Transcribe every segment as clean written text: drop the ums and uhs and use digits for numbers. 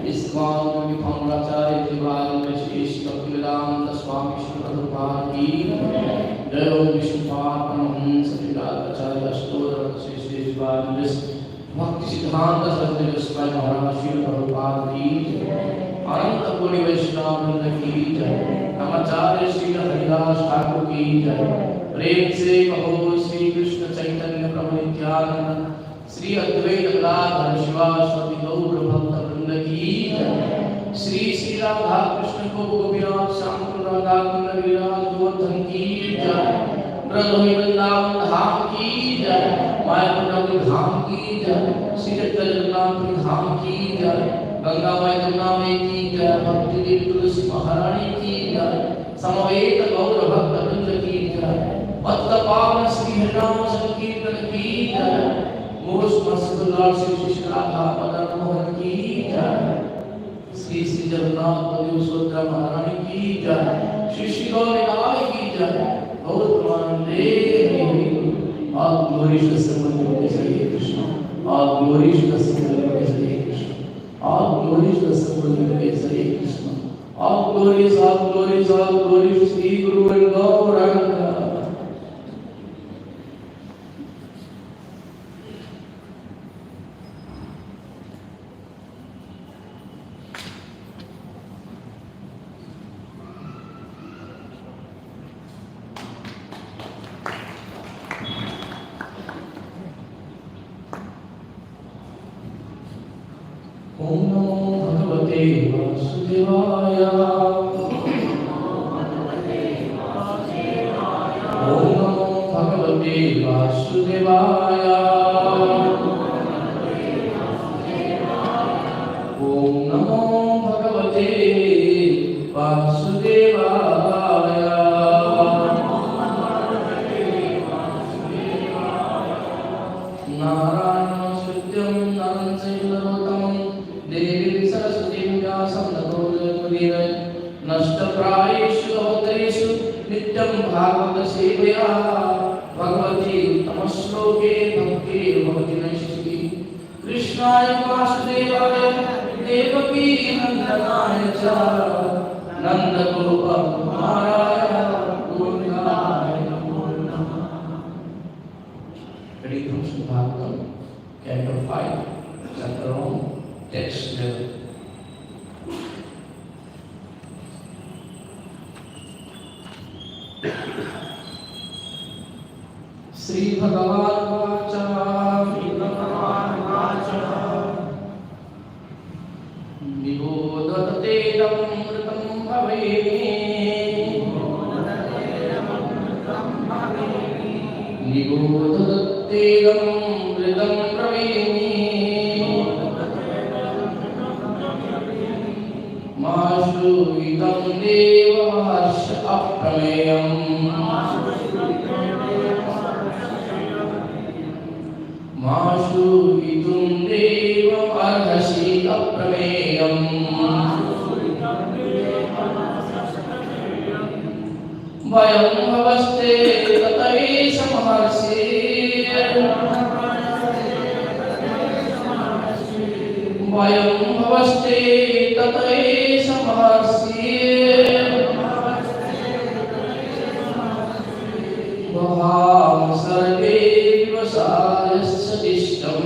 ISKCON में भंगाचार्य जीवाल में श्री भक्तिवेदांत स्वामी श्री प्रभुपाद की जय। ओम विष्णुपाद परमहंस श्रीलाचार्य अष्टोत्तर श्री श्री जीवाल भक्ति सिद्धांत सरस्वती गोस्वामी महाराज श्री प्रभुपाद की अनंत कोटि वैष्णव वृंद की जय। आचार्य श्री हरिदास ठाकुर की जय। प्रेम से कहो श्री कृष्ण चैतन्य प्रभु नित्यानंद श्री अद्वैत गदाधर शिवासादि गौर भक्त वृंद की जय। श्री श्री राधा कृष्ण को गोपीनाथ श्याम राधा कुंड विराज गोवर्धन की जय। ब्रज वृंदावन धाम की जय। मायापुर धाम की जय, श्री जगन्नाथ धाम की जय, गंगा माई यमुना में की जय, भक्ति देवी तुलसी महारानी की जय, समवेत गौर भक्त वृंद की जय, पतित पावन श्री हरिनाम संकीर्तन की जय, मोस मस्तुल्लाह श्री राधा मदन मोहन की जय, श्री श्री जगन्नाथ बलदेव सुभद्रा महारानी की जय, श्री श्री गौरीनाथ की जय, गौर प्रेमानंदे। All glory to the symbol of Hare Krishna. All glory to the symbol of Hare Krishna. All glory to the symbol of Hare Krishna. All glories, all glories, all glories to Sri Guru and Gauranga. Om Namo Bhagavate Vasudevaya. Om Namo Bhagavate Vasudevaya. Om Namo Bhagavate Vasudevaya. Narayana Sutyam Naransayilarotam Devi Saraswati Vyasam Nagodamudira Nashtaprayeshu Avatareshu Nityam Bhagavata Sevaya Bhagavati Tamasloke Bhakti Bhavati Naishti Krishnaya Vasudevaya Devaki Nandanaya Cha Nanda Gopa Kumaraya Gopinaya Namo Namah. Ready from Srimad Bhagavatam, Canto 5, Chapter 1. Text level. Sri Bhagavan Vacha, Nibodhate Namritam Bhaveni, Nibodhate Namritam Bhaveni. Mashu idam deva harsha aprameyam. Mashu idam deva arhasi aprameyam. Vayam bhavaste tatai samaharsi. Vayam bhavaste tatai Vaham sarve vivasayasya dishtam.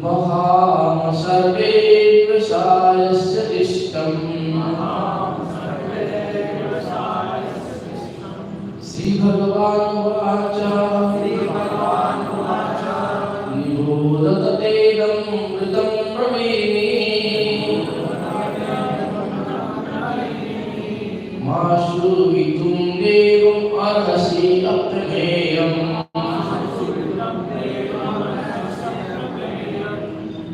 Vaham sarve vivasayasya dishtam. Sri Bhagavan Vacha, Nibodhate Namritam Bhaveni. Mashu idum devam arhasi aprameyam.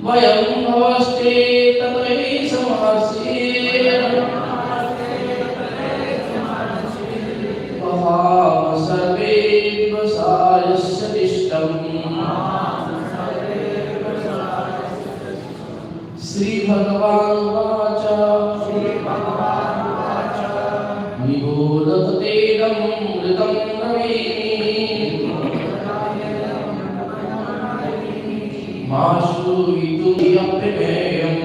Vayam bhavaste tatai samaharsi. Vaham sarve vivasayasya dishtam. Sri Bhagavan Vacha, Nibodhate Namritam Bhaveni. Mashu idum aprameyam.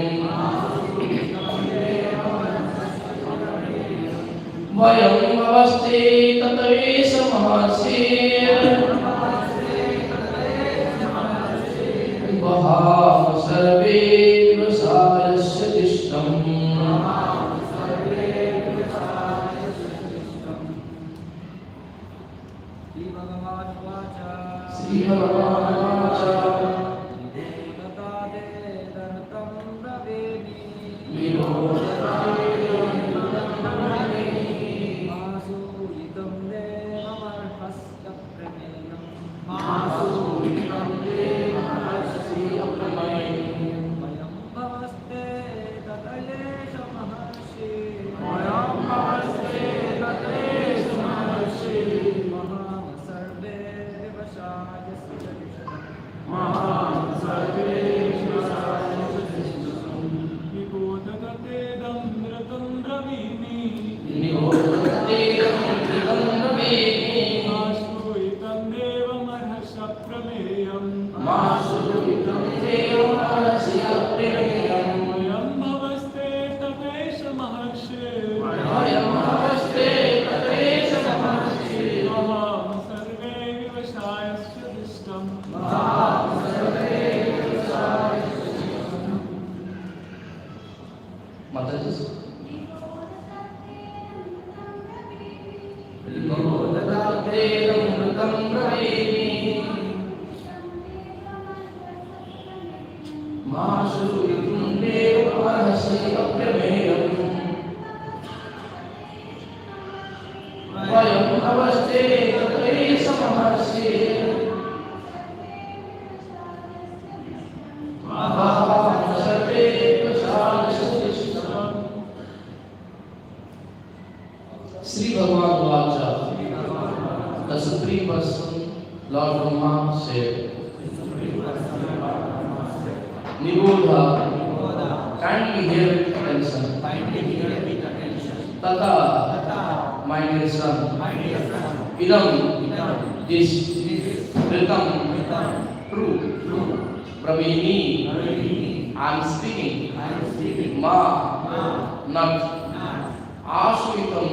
Vayam bhavaste tatai samaharsi. Vaham sarve vivasayasya dishtam. Sri Bhagavan Vacha, Vibhodhate Vedamrutam Praveni Masuritum Devarahasi Apramayam Vayam Avaste Tatai Samahasi Maham Sarve Prasad Sutishtam Sri Bhagavan Vacha, the Supreme Person, Lord Brahma said, Nirodha, kindly hear with attention. Tata, my dear son, Idam, this, Ritam, true, Pravini, I am speaking, Ma, not, Ashwitam,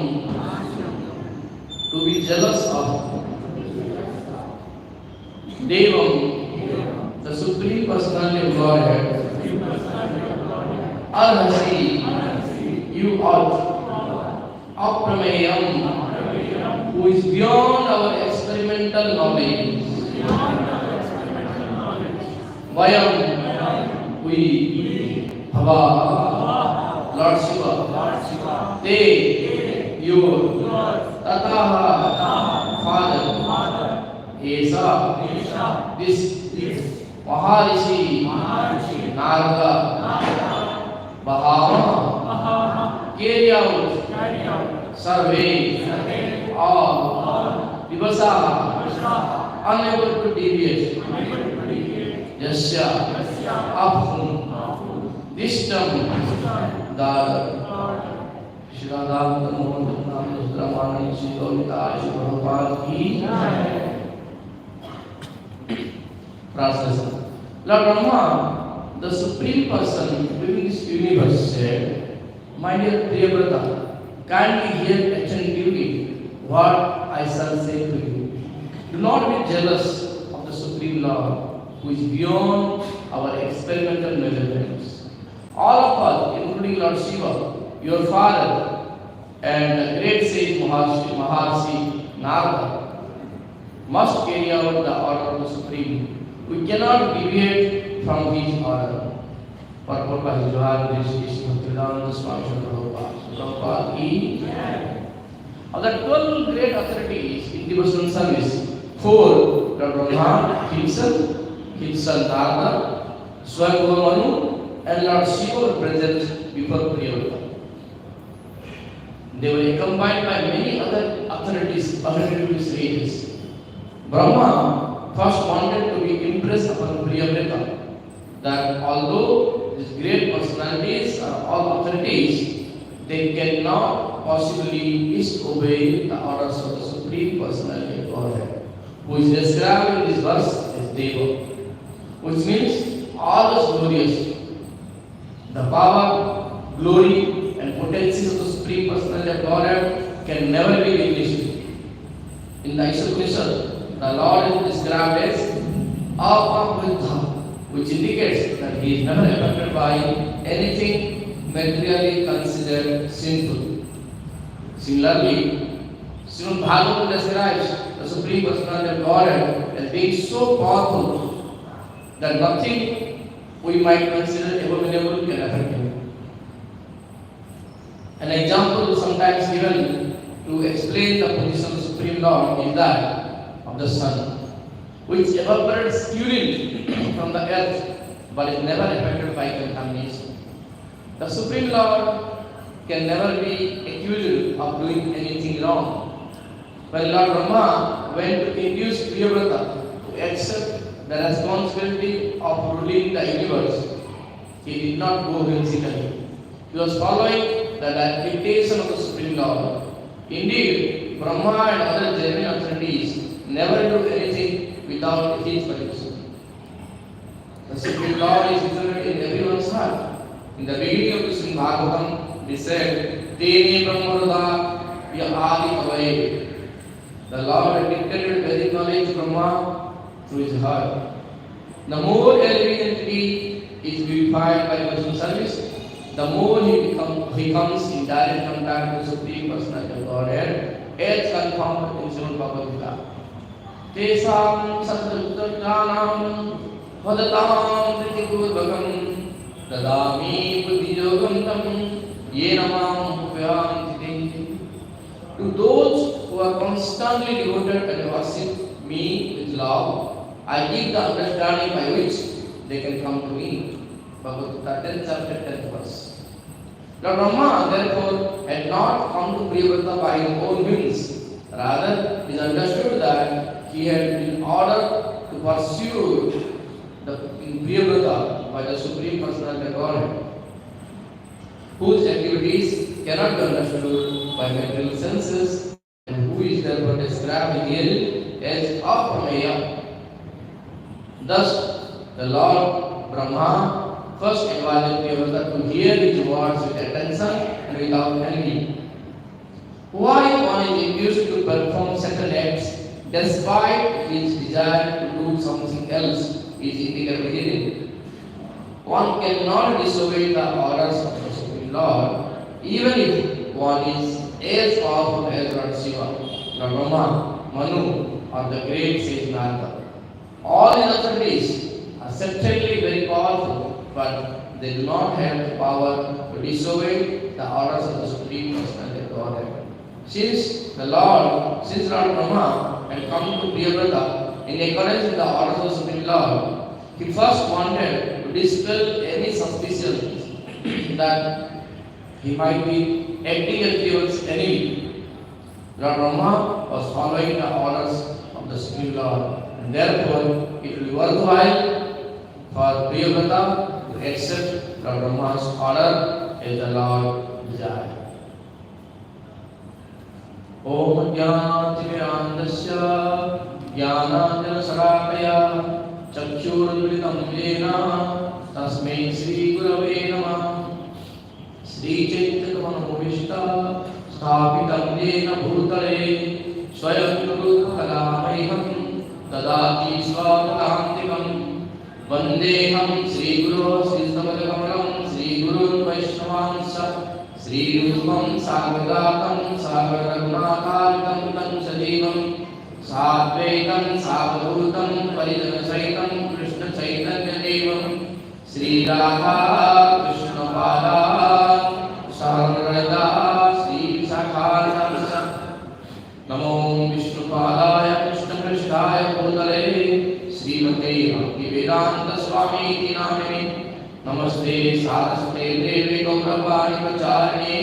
to be jealous of. Devam, the Supreme Personality of Godhead. Arhasi, you ought. Apramayam, who is beyond our experimental knowledge. Vayam, we, Bhava, Lord Shiva, Te, your, Tataha, Father, Esa, this, Maharishi, Narada, Bahama, carry out, survey, all, Vivasa, unable to deviate, Jasya, Abhum, Dishtam, Dada, Shradam, Mohan, Nam, Ramani, Shidolita, Shubhapad, Translation. Lord Brahma, the Supreme Person living this universe said, my dear Priyavrata, kindly hear attentively what I shall say to you. Do not be jealous of the Supreme Lord, who is beyond our experimental measurements. All of us, including Lord Shiva, your father, and the great sage Maharshi Narada, must carry out the order of the Supreme. We cannot deviate from his order. Purport by His Johan, Rishikesh, Bhaktivedanta Swami Prabhupada ki. Of the 12 great authorities in devotional service, 4, Lord Brahma himself Narada, Swayambhuva Manu, and Lord Shiva were present before Priyavrata. They were accompanied by many other authorities, sages. Brahma first wanted to be impressed upon Priyavrata that although these great personalities are all authorities, they cannot possibly disobey the orders of the Supreme Personality of Godhead, who is described in this verse as Deva, which means all is glorious. The power, glory, and potencies of the Supreme Personality of Godhead can never be diminished. In the ISKCON, the Lord is described as Apapritha, which indicates that he is never affected by anything materially considered sinful. Similarly, Srimad Bhagavatam describes the Supreme Personality of Godhead as being so powerful that nothing we might consider abominable can affect him. An example sometimes given to explain the position of the Supreme Lord is that of the sun, which evaporates urine from the earth but is never affected by contamination. The Supreme Lord can never be accused of doing anything wrong. When Lord Brahma went to induce Priyavrata to accept the responsibility of ruling the universe, he did not go whimsically. He was following the dictation of the Supreme Lord. Indeed, Brahma and other genuine authorities never do anything without his permission. The Supreme Lord is included in everyone's heart. In the beginning of the Srimad Bhagavatam, he said, Tene Brahmarudha Adi Kavai. The Lord dictated Vedic knowledge to Brahma through his heart. The more a living entity is purified by devotional service, the more he comes in direct contact with the Supreme Personality of Godhead, as confirmed in Srimad Bhagavatam. Tesam sattva Vadatam Pritipurvakam Dadami Buddhiyogam Tam Yenamam Upyanti. To those who are constantly devoted and worship me with love, I give the understanding by which they can come to me. Bhagavad Gita 10th chapter 10th verse. Lord Brahma therefore had not come to Priyavrata by his own means. Rather, it is understood that he had been ordered to pursue the Priyavrata by the Supreme Personality of Godhead, whose activities cannot be understood by material senses, and who is therefore described here as Aprameya. Thus, the Lord Brahma first invited Priyavrata to hear his words with attention and without envy. Why one is induced to perform certain acts despite his desire to do something else is indicated here. One cannot disobey the orders of the Supreme Lord even if one is as powerful as Lord Shiva, Lord Brahma, Manu, or the great sage Narada. All these authorities are certainly very powerful, but they do not have the power to disobey the orders of the Supreme Personality of Godhead. Since Lord Brahma had come to Priyavrata in accordance with the orders of the Supreme Lord, he first wanted to dispel any suspicion that he might be acting as Priyavrata's enemy. Lord Brahma was following the orders of the Supreme Lord, and therefore it will be worthwhile for Priyavrata to accept Lord Brahma's order as the Lord desired. Om Jnanatirandasya Jnananjana Chakshurudritam Yena Tasmai Sri Gurave Namah. Sri Chaitanya Sthapitam Yena Bhutale Swayam Guru Kalamayham Tadati Swavakantikam Vandeham Sri Guru Sri Samadakamalam Sri Guru Vaishnavansa Sri Rupam Sagadatam Sagaragnathalitam Tam Sajivam Sadvaitam Savadhutam Parijanasahitam Krishna Chaitanya Devam Sri Radha Krishna Pada Sarada Sri Sakharanamsa Namo Vishnu Padaya Krishna Krishnaya Bhutale Srimate Bhakti Vedanta Swami Namini Namaste Saraswate Devi Gaurapani Pacharni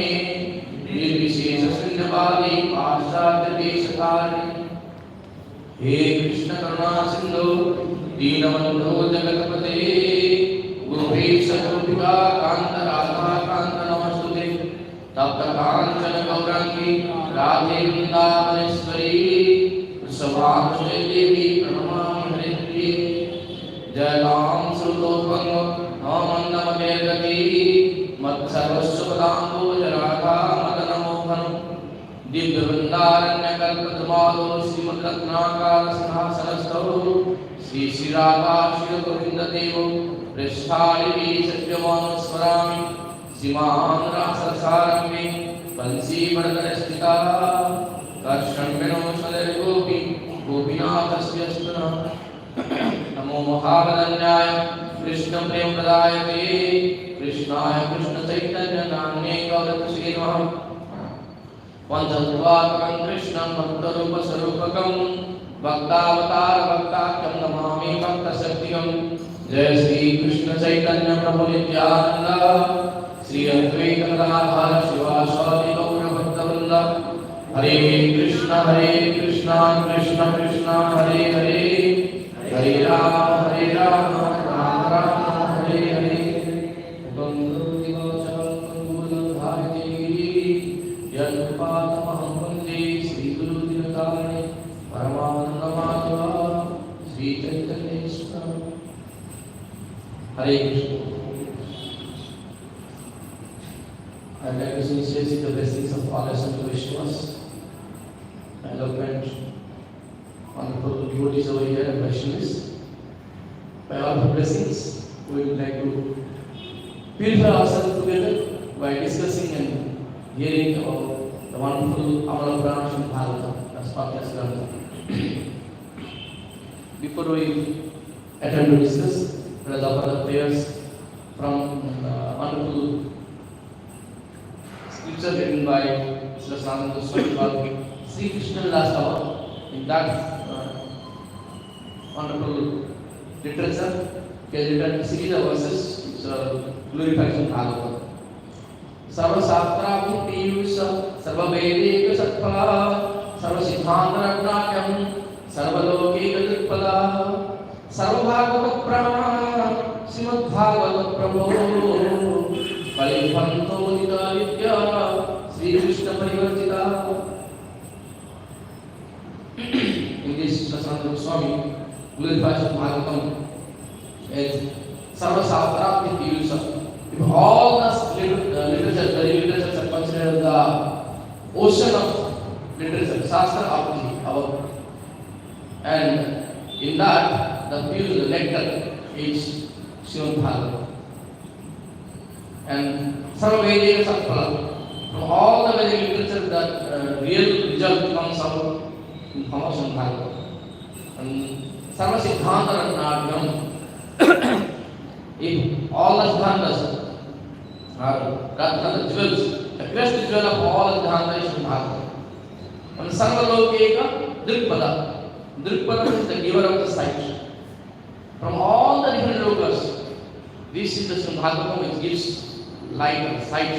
Nirvishesha Sundhavali Pashadya Deshatari. He Krishna Karuna Sindhu Deenabandhu Jagatapate Gurubhesha Gurubhika Kanta Radha Kanta Namastute Tapta Kanchana Gaurangi Radhe Vrindavaneshwari Vrishabhanushe Devi Pranamami Hare Jayam Srutotvango Namandamadirgati Matsarvasubhadambo Jaraka Madanamohan Divya Vrindaranya Kalpadamado Srimad Ratnakara Sinhasanastavu Sri Shiraka Shri Govinda Devo Prishthali Satyamano Swarami Siman Rasasaramvi Pansi Padkarastita Karshanveno Sadar Gopi Gopinathasya Namo Mahavadanyaya Krishna Prem Pradayate Krishnaya Krishna Chaitanya Namne Gaurata Sri Maham Vanchadvakam Krishnam Bhaktarupa Sarupakam Bhaktavatar Bhaktakyam Namami Bhakta Satyam Jai Sri Krishna Chaitanya Prabhu Nityananda Sri Advaita Gadadhara Shivaswati Gaura Bhaktavrinda Hare Krishna Krishna Krishna Hare Hare Hare Rama Rama Rama Hare Hare Gandhu Divachal Kangulam Bharati Yanupatmaham Vande Sri Guru Dinatari Paramananda Madhava Sri Chaitanya Ishvara. Hare Krishna. I would like to sincerely seek the blessings of all assembled Vaishnavas, eloquent, wonderful devotees over here and Vaishnavas. By all the blessings, we would like to purify ourselves together by discussing and hearing about the wonderful Amala Purana Srimad Bhagavatam, the spotless Grantha. Before we attempt to discuss, let us offer the prayers from wonderful scripture written by Sri Sanatana Goswami called Sri Krishna Last Hour. In that wonderful literature, he has written a series of verses which glorifies in Bhagavatam. Sarva Sastrabhu Piyusha, Sarva Vedeka Satpala, Sarva Siddhanta Ratnakyam, Sarva Lokeka Dirpala, Sarva Bhagavata Prana, Srimad Bhagavata Prabhu, Kaliphanto Dita Vidya, Sri Krishna Parivartita. In this Sanatana Goswami glorifies Bhagavatam as Sarva Sastrabhu Piyusha. If all the literature are considered the ocean of literature, Shastra our, and in that the pure nectar is Srimad Bhagavatam. And Sarva Vedika Satpala, from all the Vedic literature, that real result comes out in form of Srimad Bhagavatam. And Sarva Siddhanta Ratnakyam, if all the Siddhantas are Ratna, the jewels, the crest jewel of all the Siddhanta is Srimad Bhagavatam. And Sarva Lokeka Dirpada, Dirpada is the giver of the sight. From all the different lokas, this is the Srimad Bhagavatam which gives light and sight,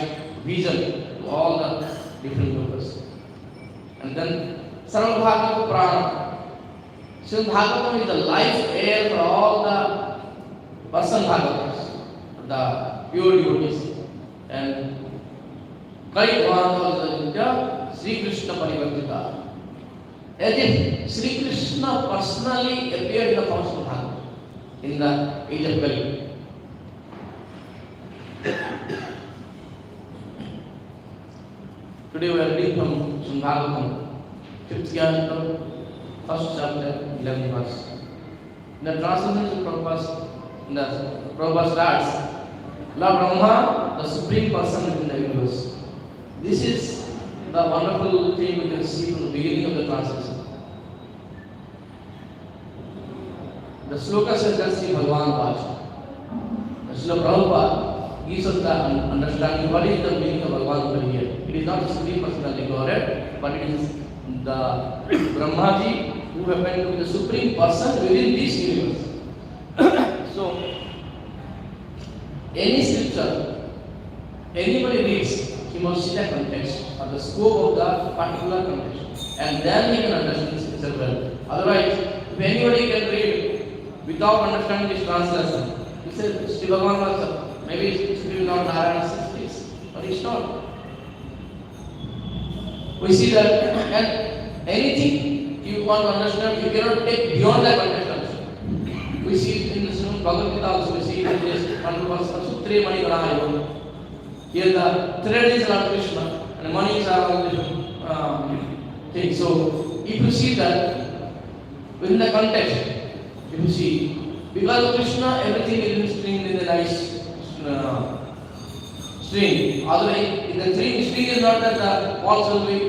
vision to all the different lokas. And then Sarva Bhagavata Prana. Srimad Bhagavatam is the life air for all the person Bhagavats, the pure devotees. And Kali Bhagavata Sri Krishna Parivartita. As if Sri Krishna personally appeared in the form of Bhagavatam in the age of Kali. Today we are reading from Srimad Bhagavatam, 5th canto, 1st chapter, 11th verse. In the translation of Prabhupada starts, Lord Brahma, the supreme person within the universe. This is the wonderful thing we can see from the beginning of the translation. The sloka says that Sri Bhagavan Vacha. Srila Prabhupada gives us the understanding what is the meaning of Bhagavan over here. It is not the supreme personality Godhead, but it is the Brahmaji who happened to be the supreme person within this universe. So, any scripture, anybody reads, he must see the context or the scope of the particular context, and then he can understand the scripture well. Otherwise, if anybody can read without understanding this translation, he says, Sri Bhagavan Vacha, maybe it's not Narayana says, but it's not. We see that, and anything you want to understand, you cannot take beyond that context also. We see it in the Bhagavad Gita also, we see it in this wonderful Sutre Mani Ganayo. Here the thread is Lord Krishna, and the money is all different things. So, if you see that, within the context, if you see, because of Krishna, everything is streamed in the nice stream. Otherwise, if the stream is not that, the walls will be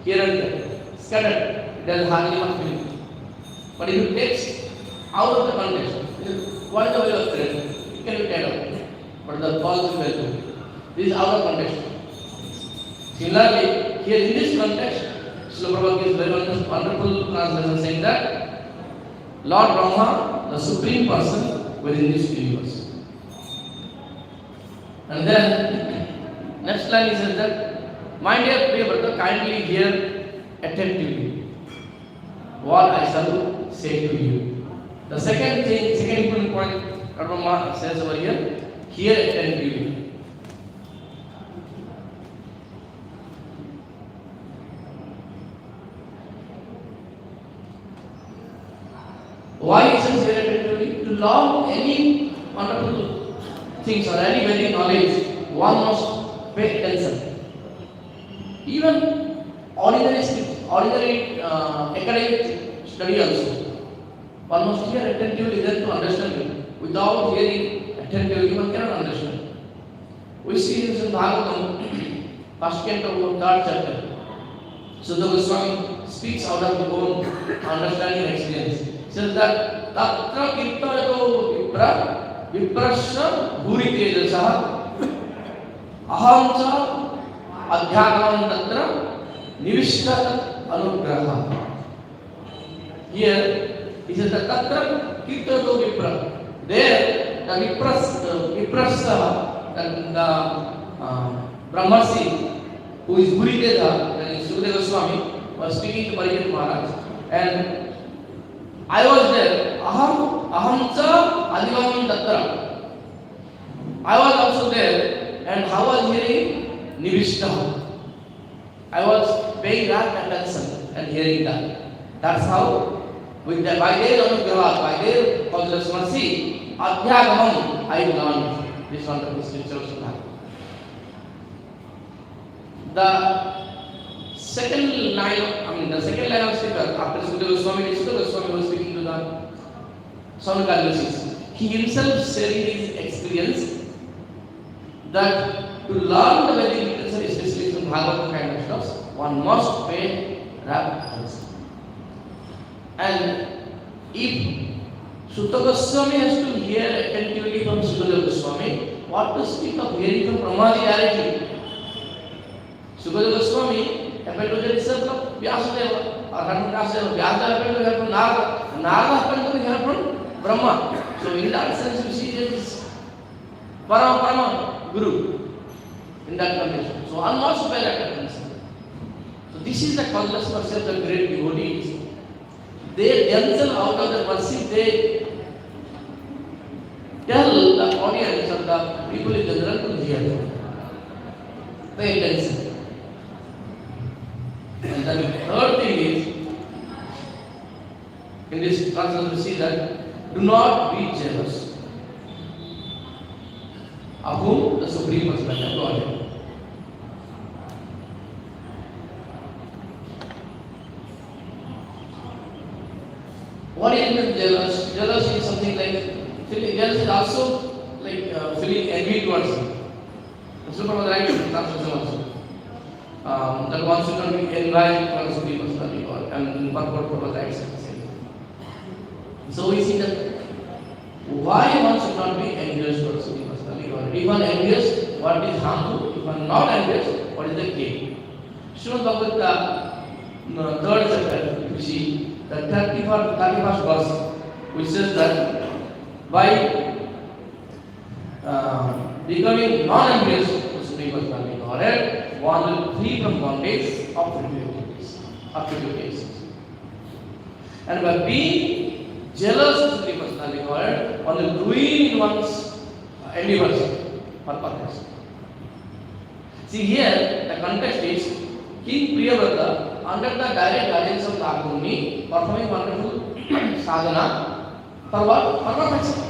here and there, scattered. It has hardly much meaning. But if you take out of the context, what is the value of thread? It can be tied out. But the balls is well. This is out of context. Similarly, here in this context, Srila Prabhupada gives very wonderful translation saying that Lord Brahma, the supreme person within this universe. And then, next line he says that, my dear Priya brother, kindly hear attentively what I shall say to you. The second important point Brahma says over here, hear attentively. Why he says hear attentively? To learn any wonderful things or any Vedic knowledge, one must pay attention. Even ordinary academic study also, one must hear attentively then to understand it. Without hearing attentively, one cannot understand. We see this in Bhagavatam, first canto, third chapter. So the Goswami speaks out of his own understanding and experience. He says that Tatra Kirtayato Vipra Viprasya Bhuri Tejasa Ahamcha Adhyakanam Tatra Nivishta Anugraha. Here he says that Tatra Kirtayato Vipra. There the Viprasya and the Brahmasi who is Bhuri Teja, that is Sukadeva Goswami, was speaking to Parikshit Maharaj, and I was there. Ahamcha Adivam Tatra. I was also there, and how was hearing Nivishta. I was paying rapt attention and hearing that. That's how, with the, by their anugrah, by their causeless mercy, Adhyagamam, I learned this wonderful spiritual Srimad. The second line of speaker after Sukadeva Goswami, Sukadeva Goswami was speaking to the Saunakal. He himself sharing his experience that to learn the Vedic literature, especially from Bhagavatam kind of stuff, one must pay rapt attention. And if Sutta Goswami has to hear attentively from Sukadeva Goswami, what to speak of hearing from Brahmaji directly? Sukadeva Goswami happened to the disciple of Vyasadeva, or from Vyasadeva. Vyasa happened to hear from Narada, and Narada happened to hear from Brahma. So in that sense, you see there is Parama Guru in that condition. So one must pay that attention. So this is the causeless mercy of the great devotees. They themselves out of the mercy, they tell the audience or the people in general to hear. Pay attention. And the third thing is, in this translation we see that do not be jealous of whom? The Supreme Personality of Godhead. What is jealous? Jealous is something like feeling. Jealous is also like feeling envy towards you. That's what I write translation also. That one should not be envied for the Supreme Personality of God, and purport for the accept. So we see that why one should not be envious for the Supreme Personality of God. If one envious, what is harmful? If one not envious, what is the gain? Srimad Bhagavatam, third chapter, you see the 31st verse, which says that by becoming non-envious for Supreme Personality of God, one will flee from bondage of activities. And by being jealous of Supreme Personality of God, one will ruin in one's endeavors or purpose. See here, the context is King Priyavrata, under the direct guidance of Laguni, performing wonderful sadhana for what? For perfection.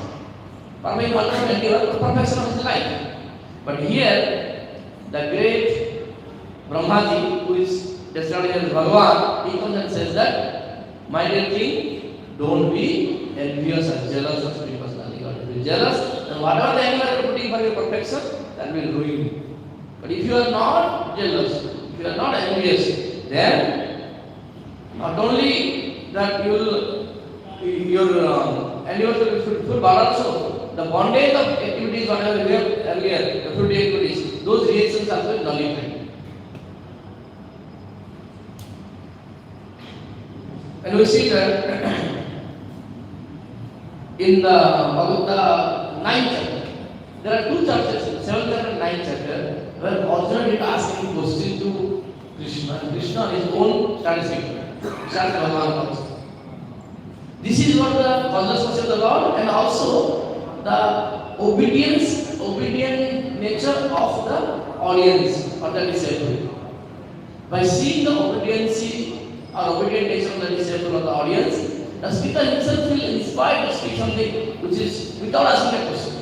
Performing wonderful endeavor for perfection of his life. But here, the great Brahmaji, who is described as Bhagavan, he comes and says that, my dear king, don't be envious and jealous of Supreme Personality. If you are jealous, then whatever the endeavor you are putting for your perfection, that will ruin you. But if you are not jealous, if you are not envious, then not only that your endeavor will be fulfilled, but also the bondage of activities, whatever we have earlier, the fruity activities, those reactions also will nullify. And we see that in the Bhagavad 9th chapter, there are two chapters, 7th chapter and 9th chapter, where Arjuna did ask a question to Krishna. Krishna on his own started speaking. This is what the consciousness of the Lord, and also the obedient nature of the audience or the disciple. By seeing the obedient nature of the disciple or the audience, the speaker himself will inspire to speak something which is without asking a question.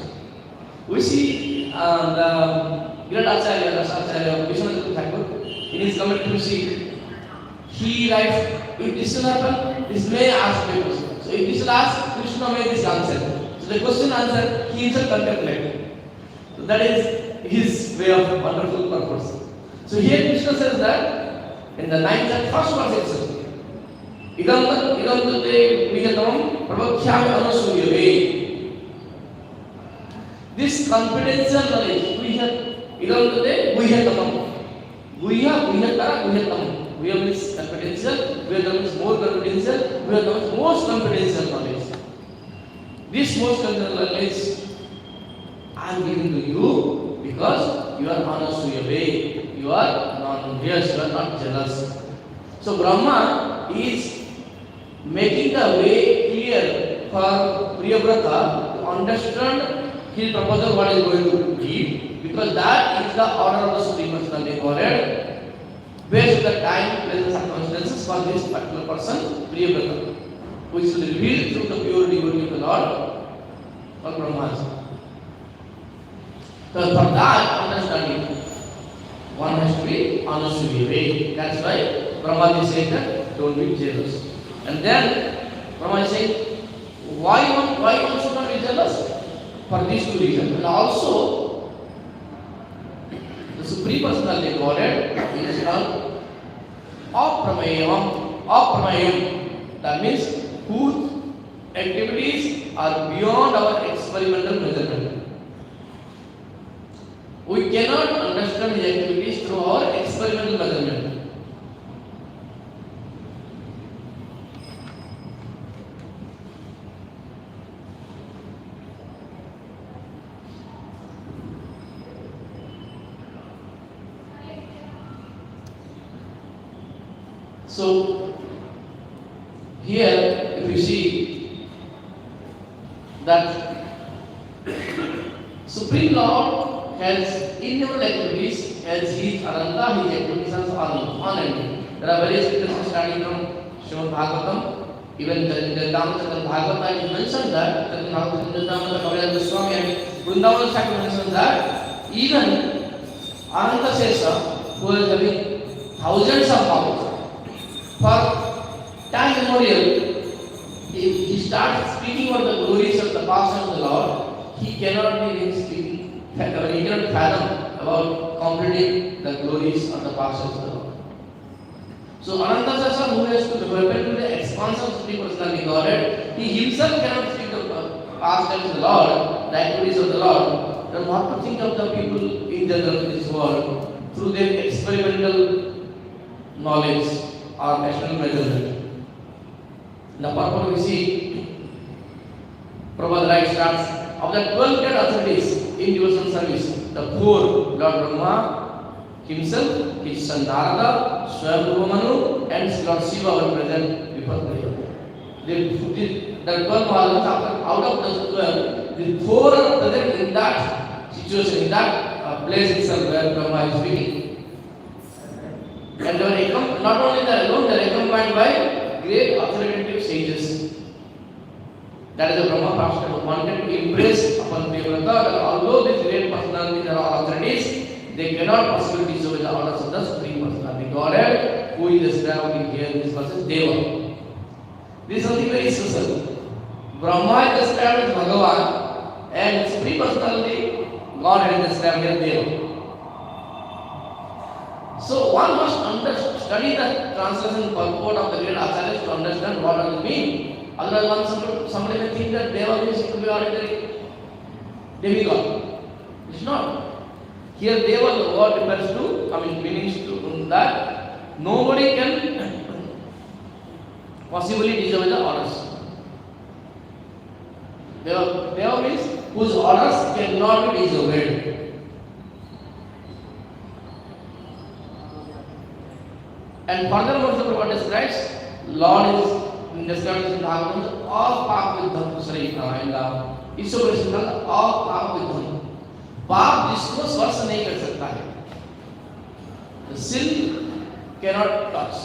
We see the great Acharya, Vishwanath Thakur, in his commentary, he writes, if this will happen, this may ask the question. So if this will ask, Krishna may this answer. So the question answer, he himself contemplated. So that is his way of wonderful purpose. So here Krishna says that In the ninth and first verse itself. Idam tate vihatam pravakhyami anusuyave. This confidential knowledge, idam tate vihatam. Vihatam. Vihatam means confidential, vihatam means more confidential, vihatam means most confidential knowledge. This most confidential knowledge I am giving to you because you are anusuyave. You are non-envious, you are not jealous. So Brahma is making the way clear for Priyavrata to understand his proposal what he is going to give, because that is the order of the Supreme Personality Godhead based on the time, place and circumstances for this particular person, Priyavrata, which is revealed through the pure devotee of the Lord or Brahma. So for that understanding, one has to be anusuyave. That's why Brahma is saying that don't be jealous. And then Brahma is saying, why one should not be jealous? For these two reasons. And also, the Supreme Personality Godhead is called Apramayam. That means whose activities are beyond our experimental measurement. We cannot understand his activities through our experimental measurement. So, here if you see that Supreme Lord has innumerable activities, as he is Ananta, his activities are unending. There are various scriptures starting from Srimad Bhagavatam. Even in the Dhammacharan Bhagavata it is mentioned that, in the Dhammacharan Goswami and Vrindavan Shakti mentions that even Ananta Sesa, who is having thousands of mouths, for time immemorial, if he starts speaking about the glories of the past of the Lord, he cannot be speaking. He cannot fathom about completing the glories of the past of the Lord. So Ananta Sasa, who has to refer to the expanse of Supreme Personality Godhead, he himself cannot speak the past of the Lord, the activities of the Lord. Then what to think of the people in general in this world through their experimental knowledge or national measurement. The purport we see, Prabhupada right starts of the 12 great authorities in devotional service, the four, Lord Brahma himself, his son Narada, Swayambhuva Manu, and Lord Shiva were present before the 12 Maharajas. Out of those 12, the 4 are present in that situation, in that place itself where Brahma is speaking. And they were not only that alone, they are accompanied by great authoritative sages. That is the Brahma Pastor wanted to impress upon Priyavrata that although these great personalities are all authorities, they cannot possibly disobey the orders of the Supreme Personality Godhead, who is described here in this verse Deva. This is something very special. Brahma is described as Bhagavan and Supreme Personality Godhead is described here Deva. So one must study the translation purport of the great Acharyas to understand what does it mean. Otherwise, somebody may think that Deva means it could be ordinary demigod. It's not. Here, Deva, the word refers to, meanings to that nobody can possibly disobey the orders. Deva means whose orders cannot be disobeyed. And furthermore, the Prabhupada describes, Lord is described in Bhagavatam, all paap vidham Srimad and ईश्वर सिद्धांत all पाप विध्वंस पाप जिसको स्पर्श नहीं कर सकता है. The sin cannot touch.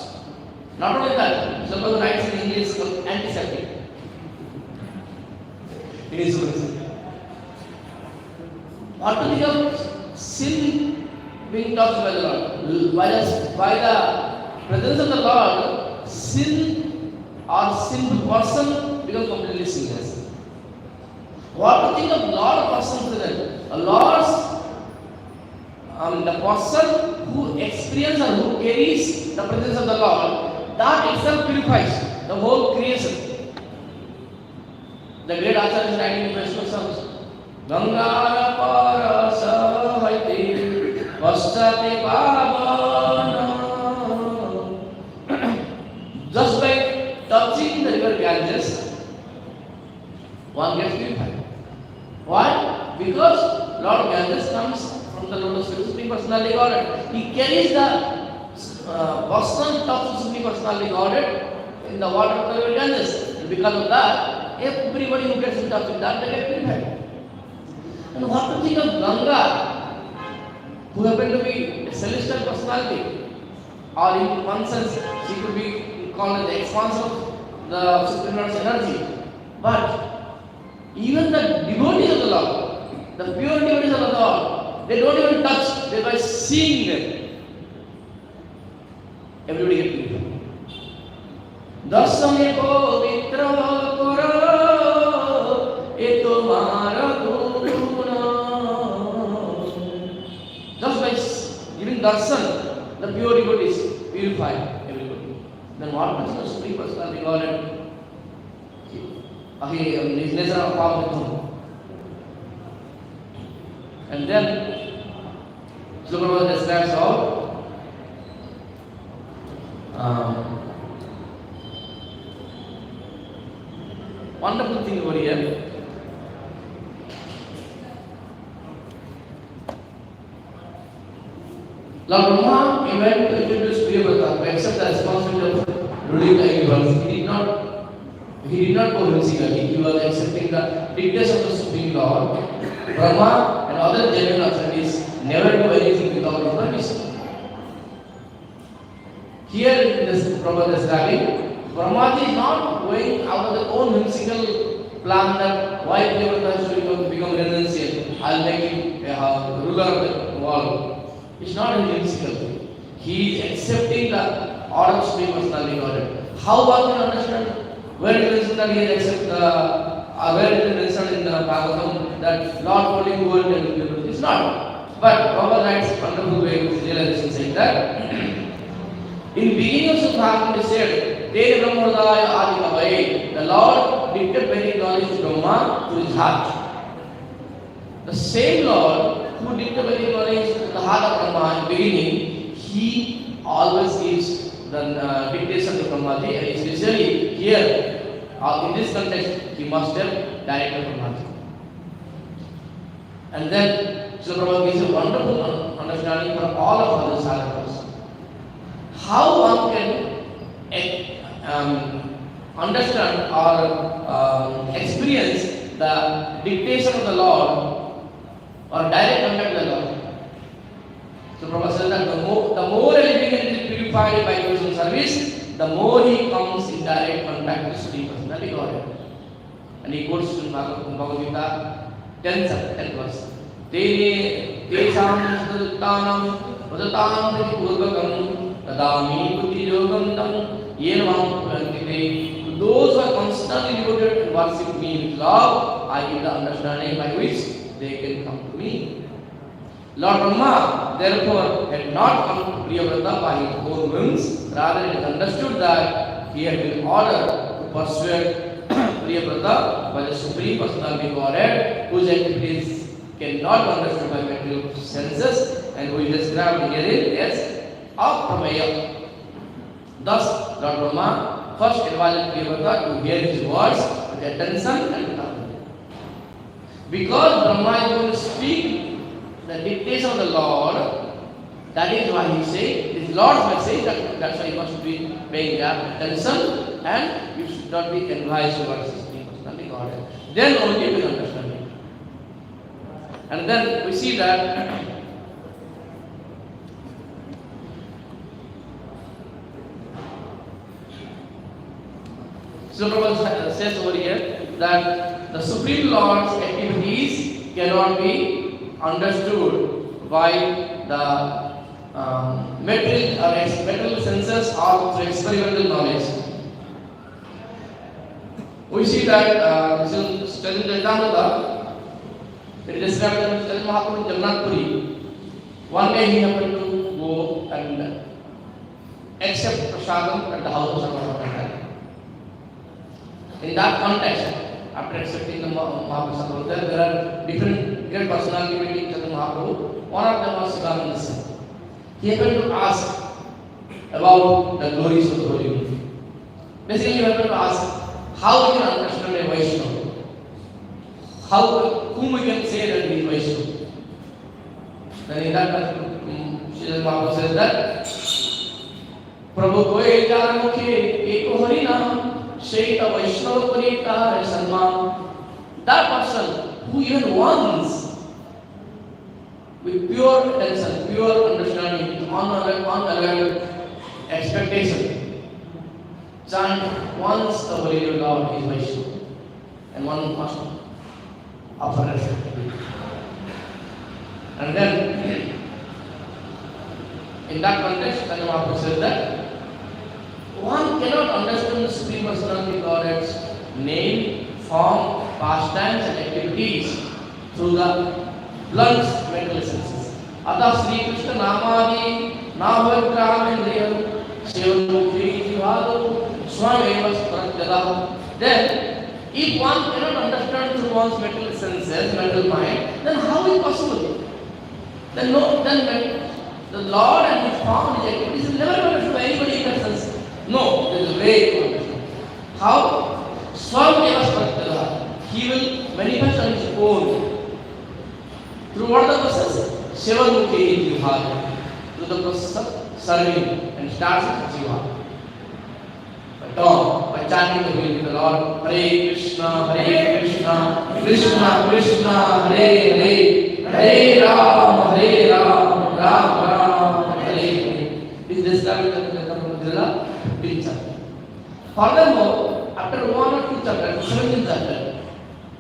Not only that, somebody writes in English antiseptic. It is what to think of sin being touched by the Lord? By the presence of the Lord, sin or sinful person become completely sinless. What to think of Lord person present? A Lord's the person who experiences or who carries the presence of the Lord, that itself purifies the whole creation. The great Acharya is writing in Vaishnava songs. Gangara parasa vaiti vastate pavana. Just by touching the river Ganges, one gets purified. Why? Because Lord Ganges comes from the lotus feet of Supreme Personality Godhead. He carries the personal touch of Supreme Personality Godhead in the water of the river Ganges. And because of that, everybody who gets in touch with that, they get purified. And what to think of Ganga, who happened to be a celestial personality, or in one sense, she could be called as the expanse of the Supreme Lord's energy. But even the devotees of the Lord, the pure devotees of the Lord, they don't even touch, they by seeing them. Everybody gets purified. Dasame povitra karo, eto mara guna. Just by giving darshan, the pure devotees purify everybody. Then what does the Supreme Personality Godhead? His nature of power with him. And then Srimad describes how wonderful thing over here. Lord Brahma, he went to introduce Prabhu to accept the responsibility of ruling the universe. He did not go whimsically. He was accepting the dictates of the Supreme Lord. Brahma and other genuine authorities never do anything without his permission. Here in this Prabhu is describing, Brahmaji is not going out of their own whimsical plan that why Prabhu should become renunciant. I'll make him a ruler of the world. It's not a whimsical. He is accepting the order of Supreme Personality Godhead. How one can understand? Where it is that he has accepted where it is mentioned in the Bhagavatam that Lord holding the world and people. It's not. But Prabhupada writes wonderful way with realization saying that in beginning of Bhagavatam he said, Te Brahmodaya Adi Kavai, the Lord dictated very knowledge to Brahma to his heart. The same Lord who dictated very knowledge to the heart of Brahma in the beginning, he always gives the dictation to Brahmaji, and especially here, in this context, he must have directed Brahmaji. And then, Srila Prabhupada gives a wonderful understanding for all of other sadhakas. How one can understand or experience the dictation of the Lord or direct contact with the Lord. So Prabhupada says that the more a living entity is purified by devotional service, the more he comes in direct contact with Supreme Personality Godhead. And he quotes from Bhagavad Gita 10th verse. Tene tesam saduttanam vadatam priti purvakam tadami buddhi yogam tam yenvam prantite. To those who are constantly devoted and worship me with love, I give the understanding by which they can come to me. Lord Brahma, therefore, had not come to Priyavrata by his own whims, rather it is understood that he had been ordered to persuade Priyavrata by the Supreme Personality Godhead, whose activities cannot be understood by material senses and who is described herein as Aprameya. Thus, Lord Brahma first invited Priyavrata to hear his words with attention and without. Because Brahma is going to speak the dictation of the Lord, that is why he says, this Lord's message, that's why you must be paying attention and you should not be envious towards the Supreme Personality Godhead. Then only you will understand it. And then we see that so Prabhupada says over here that the Supreme Lord's activities cannot be understood by the material senses or through experimental knowledge. We see that Chaitanya Charitamrita, it is described in Chaitanya Mahaprabhu in Jagannath Puri. One day he happened to go and accept prasadam at the house of Madan. In that context, after accepting the Mahaprasad, there are different great personalities meeting Chaitanya Mahaprabhu. One of them was Sivananda Singh. He happened to ask about the glories of the Holy Name. Basically, he happened to ask how we can understand a Vaishnava. Whom we can say that he is Vaishnava. Then in that, Srimad Mahaprabhu says that Prabhu koe jana mukhe eko hari naam Shaita Vaishnava Purita hai Salman. That person who even once, with pure attention, pure understanding, with unalloyed expectation, chant once the Holy Name of God is Vaishnava, and one must offer respect. And then, in that context, Chaitanya Mahaprabhu says that one cannot understand the Supreme Personality of God's name, form, pastimes and activities through the blunt mental senses. Atha Sri Krishna Namadi Navagraham Sevanmukhi Jivado Swameva Sparatyada. Then, if one cannot understand through one's mental senses, mental mind, then how is it possible? Then the Lord and His form and His activities will never understood by anybody in that sense. No, there is a way to understand. How? Swameva Sparatyada. He will manifest on His own. Through what the process? Sevanmukhi Jivado. Through the process of serving and starts with Jiva. By chanting the will of the Lord, Hare Krishna, Krishna Krishna, Hare Hare, Hare Ram, Ram Ram, Hare Hare. This is described in the chapter. Furthermore, after one or two chapters, 17th chapter,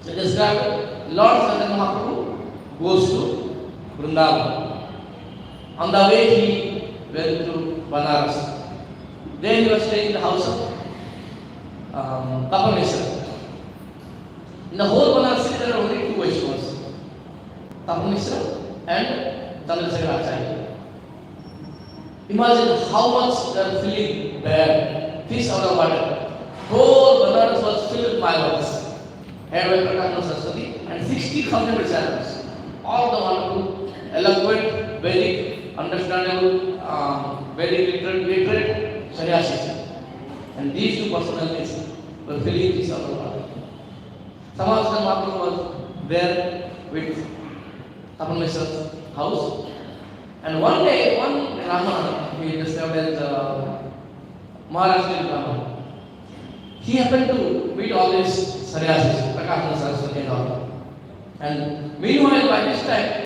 it is described Lord Chaitanya Mahaprabhu goes to Vrindavan. On the way, he went to Banaras. Then he was staying in the house of Tapameshwar. In the whole Banaras city, there are only two Vaishnavas, Tapameshwar and Chandrasekhar Acharya. Imagine how much they are feeling bad, fish out of water. Whole Banaras was filled with fireworks. Head by Prakashana Saraswati and 60,000 disciples. All the wonderful, eloquent, Vedic, understandable, Vedic literate sannyasis. And these two personalities were filling this out of water. Samajan Mahaprabhu was there with Tapameshwar's house. And one day, one Brahmana, he described as Maharashtrian Brahmana, he happened to meet all these sannyasis, Prakashana Saraswati and all. And meanwhile, by this time,